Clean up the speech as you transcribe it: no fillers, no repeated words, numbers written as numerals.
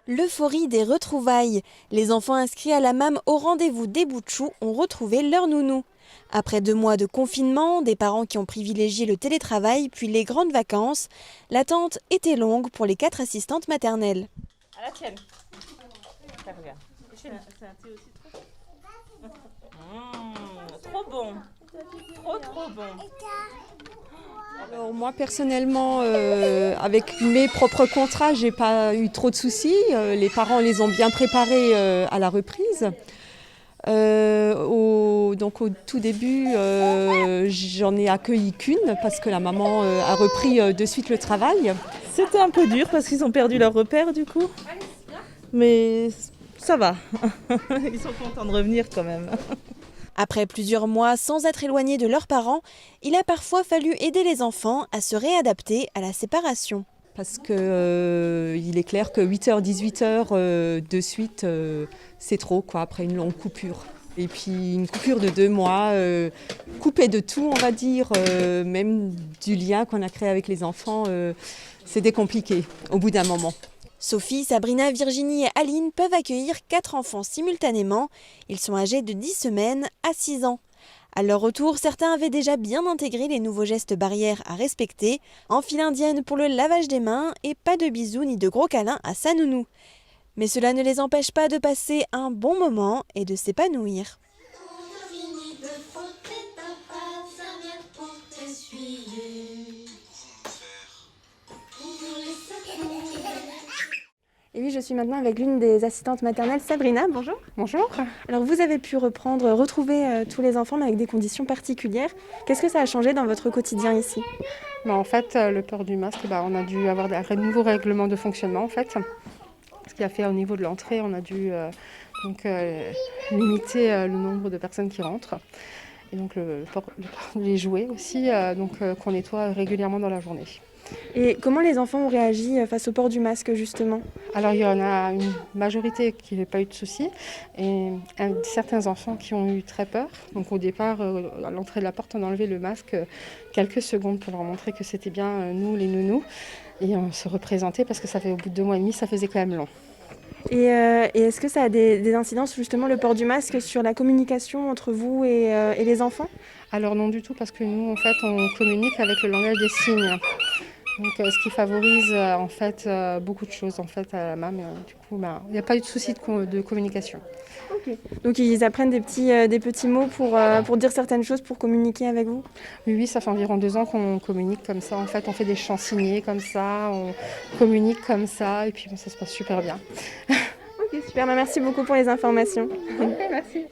L'euphorie des retrouvailles. Les enfants inscrits à la MAM au rendez-vous des bouts de chou ont retrouvé leur nounou. Après 2 mois de confinement, des parents qui ont privilégié le télétravail puis les grandes vacances, l'attente était longue pour les 4 assistantes maternelles. À la tienne. Ça regarde. C'est un thé aussi trop bon. Trop bon. Alors moi personnellement, avec mes propres contrats, j'ai pas eu trop de soucis. Les parents les ont bien préparés à la reprise. Donc au tout début, j'en ai accueilli qu'une parce que la maman a repris de suite le travail. C'était un peu dur parce qu'ils ont perdu leur repère du coup. Mais ça va. Ils sont contents de revenir quand même. Après plusieurs mois sans être éloignés de leurs parents, il a parfois fallu aider les enfants à se réadapter à la séparation. Parce que il est clair que 8h, 18h de suite, c'est trop quoi, après une longue coupure. Et puis une coupure de 2 mois, coupée de tout, on va dire, même du lien qu'on a créé avec les enfants, c'était compliqué au bout d'un moment. Sophie, Sabrina, Virginie et Aline peuvent accueillir 4 enfants simultanément. Ils sont âgés de 10 semaines à 6 ans. À leur retour, certains avaient déjà bien intégré les nouveaux gestes barrières à respecter, en file indienne pour le lavage des mains et pas de bisous ni de gros câlins à sa nounou. Mais cela ne les empêche pas de passer un bon moment et de s'épanouir. Et oui, je suis maintenant avec l'une des assistantes maternelles, Sabrina. Bonjour. Bonjour. Alors vous avez pu retrouver tous les enfants mais avec des conditions particulières. Qu'est-ce que ça a changé dans votre quotidien ici ? En fait, le port du masque, on a dû avoir un nouveau règlement de fonctionnement en fait. Ce qui a fait au niveau de l'entrée, on a dû limiter le nombre de personnes qui rentrent. Et donc le port des jouets aussi, qu'on nettoie régulièrement dans la journée. Et comment les enfants ont réagi face au port du masque justement ? Alors il y en a une majorité qui n'avait pas eu de soucis et certains enfants qui ont eu très peur. Donc au départ, à l'entrée de la porte, on a enlevé le masque quelques secondes pour leur montrer que c'était bien nous les nounous. Et on se représentait parce que ça fait au bout de 2 mois et demi, ça faisait quand même long. Et est-ce que ça a des incidences justement le port du masque sur la communication entre vous et les enfants ? Alors non du tout parce que nous en fait on communique avec le langage des signes. Donc, ce qui favorise beaucoup de choses en fait à la MAM. Du coup, il n'y a pas eu de souci de communication. Okay. Donc ils apprennent des petits mots pour dire certaines choses, pour communiquer avec vous ? Oui, ça fait environ 2 ans qu'on communique comme ça. En fait, on fait des chants signés comme ça, on communique comme ça et puis ça se passe super bien. Ok, super. Merci beaucoup pour les informations. Okay, merci.